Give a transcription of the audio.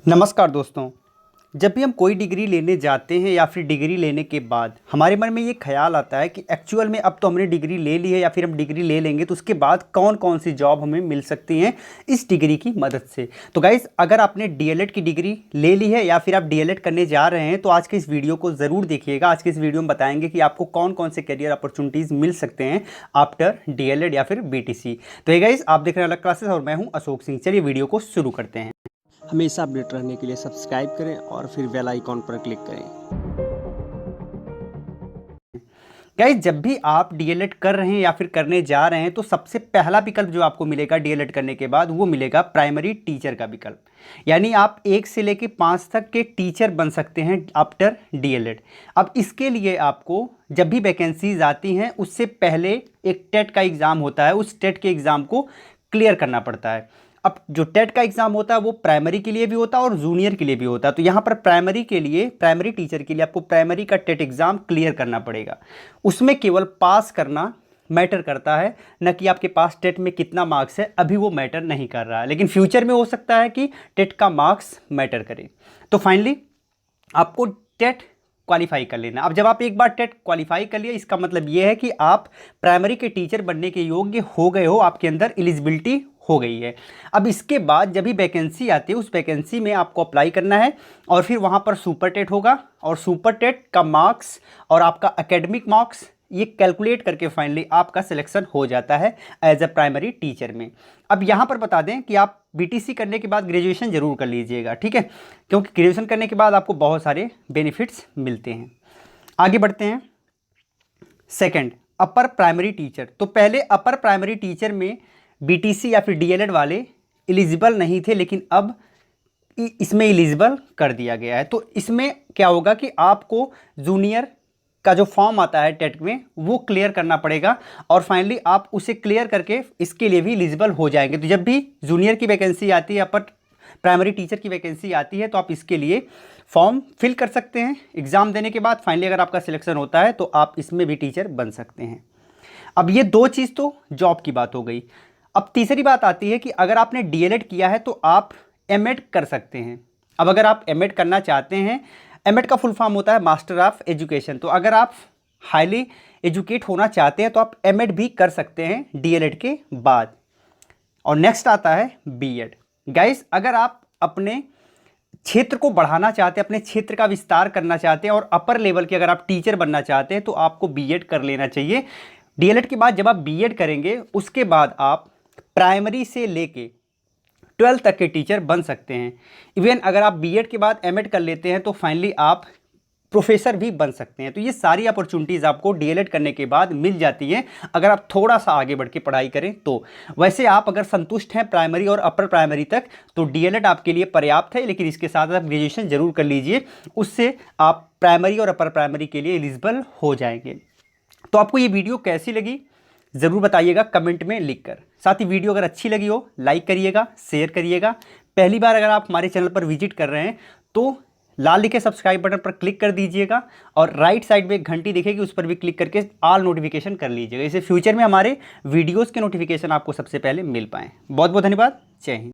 नमस्कार दोस्तों। जब भी हम कोई डिग्री लेने जाते हैं या फिर डिग्री लेने के बाद हमारे मन में ये ख्याल आता है कि एक्चुअल में अब तो हमने डिग्री ले ली है या फिर हम डिग्री ले लेंगे तो उसके बाद कौन कौन सी जॉब हमें मिल सकती हैं इस डिग्री की मदद से। तो गाइज़, अगर आपने डीएलएड की डिग्री ले ली है या फिर आप डीएलएड करने जा रहे हैं तो आज के इस वीडियो को ज़रूर देखिएगा। आज के इस वीडियो में बताएंगे कि आपको कौन कौन से करियर अपॉर्चुनिटीज़ मिल सकते हैं आफ्टर डीएलएड या फिर बीटीसी। तो ये गाइज़, आप देख रहे हैं अलग क्लासेस और मैं हूँ अशोक सिंह। चलिए वीडियो को शुरू करते हैं। हमेशा अपडेट रहने के लिए सब्सक्राइब करें और फिर बेल आइकॉन पर क्लिक करें। गाइस, जब भी आप डीएलएड कर रहे हैं या फिर करने जा रहे हैं तो सबसे पहला विकल्प जो आपको मिलेगा डीएलएड करने के बाद वो मिलेगा प्राइमरी टीचर का विकल्प। यानी आप 1 से लेकर 5 तक के टीचर बन सकते हैं आफ्टर डीएलएड। अब इसके लिए आपको जब भी वैकेंसीज आती हैं उससे पहले एक टेट का एग्ज़ाम होता है, उस टेट के एग्ज़ाम को क्लियर करना पड़ता है। अब जो टेट का एग्ज़ाम होता है वो प्राइमरी के लिए भी होता है और जूनियर के लिए भी होता है। तो यहाँ पर प्राइमरी के लिए, प्राइमरी टीचर के लिए आपको प्राइमरी का टेट एग्ज़ाम क्लियर करना पड़ेगा। उसमें केवल पास करना मैटर करता है, न कि आपके पास टेट में कितना मार्क्स है। अभी वो मैटर नहीं कर रहा है, लेकिन फ्यूचर में हो सकता है कि टेट का मार्क्स मैटर करे। तो फाइनली आपको टेट क्वालिफाई कर लेना। अब जब आप एक बार टेट क्वालिफाई कर लिया, इसका मतलब ये है कि आप प्राइमरी के टीचर बनने के योग्य हो गए हो, आपके अंदर एलिजिबिलिटी हो गई है। अब इसके बाद जब भी वैकेंसी आती है उस वैकेंसी में आपको अप्लाई करना है और फिर वहाँ पर सुपर टेट होगा और सुपर टेट का मार्क्स और आपका एकेडमिक मार्क्स ये कैलकुलेट करके फाइनली आपका सिलेक्शन हो जाता है एज अ प्राइमरी टीचर में। अब यहाँ पर बता दें कि आप बीटीसी करने के बाद ग्रेजुएशन जरूर कर लीजिएगा, ठीक है, क्योंकि ग्रेजुएशन करने के बाद आपको बहुत सारे बेनिफिट्स मिलते हैं। आगे बढ़ते हैं। Second, upper primary teacher. तो पहले अपर प्राइमरी टीचर में बीटीसी या फिर डीएलएड वाले एलिजिबल नहीं थे, लेकिन अब इसमें एलिजिबल कर दिया गया है। तो इसमें क्या होगा कि आपको जूनियर का जो फॉर्म आता है टेट में वो क्लियर करना पड़ेगा और फाइनली आप उसे क्लियर करके इसके लिए भी एलिजिबल हो जाएंगे। तो जब भी जूनियर की वैकेंसी आती है, अपर प्राइमरी टीचर की वैकेंसी आती है, तो आप इसके लिए फॉर्म फिल कर सकते हैं। एग्ज़ाम देने के बाद फाइनली अगर आपका सिलेक्शन होता है तो आप इसमें भी टीचर बन सकते हैं। अब ये दो चीज़ तो जॉब की बात हो गई। अब तीसरी बात आती है कि अगर आपने डीएलएड किया है तो आप एमएड कर सकते हैं। अब अगर आप एमएड करना चाहते हैं, एमएड का फुल फॉर्म होता है मास्टर ऑफ एजुकेशन। तो अगर आप हाईली एजुकेट होना चाहते हैं तो आप एमएड भी कर सकते हैं डीएलएड के बाद। और नेक्स्ट आता है बीएड। गाइस, अगर आप अपने क्षेत्र को बढ़ाना चाहते हैं, अपने क्षेत्र का विस्तार करना चाहते हैं और अपर लेवल के अगर आप टीचर बनना चाहते हैं तो आपको बीएड कर लेना चाहिए। डीएलएड के बाद जब आप बीएड करेंगे उसके बाद आप प्राइमरी से लेके 12 तक के टीचर बन सकते हैं। इवन अगर आप बीएड के बाद एमएड कर लेते हैं तो फाइनली आप प्रोफेसर भी बन सकते हैं। तो ये सारी अपॉर्चुनिटीज़ आपको डीएलएड करने के बाद मिल जाती हैं अगर आप थोड़ा सा आगे बढ़ के पढ़ाई करें तो। वैसे आप अगर संतुष्ट हैं प्राइमरी और अपर प्राइमरी तक तो डीएलएड आपके लिए पर्याप्त है, लेकिन इसके साथ आप ग्रेजुएशन जरूर कर लीजिए, उससे आप प्राइमरी और अपर प्राइमरी के लिए एलिजिबल हो जाएंगे। तो आपको ये वीडियो कैसी लगी ज़रूर बताइएगा कमेंट में लिखकर। साथ ही वीडियो अगर अच्छी लगी हो लाइक करिएगा, शेयर करिएगा। पहली बार अगर आप हमारे चैनल पर विजिट कर रहे हैं तो लाल लिखे सब्सक्राइब बटन पर क्लिक कर दीजिएगा और राइट साइड में एक घंटी दिखेगी उस पर भी क्लिक करके ऑल नोटिफिकेशन कर लीजिएगा। इससे फ्यूचर में हमारे वीडियोज़ के नोटिफिकेशन आपको सबसे पहले मिल पाएँ। बहुत बहुत धन्यवाद। जय हिंद।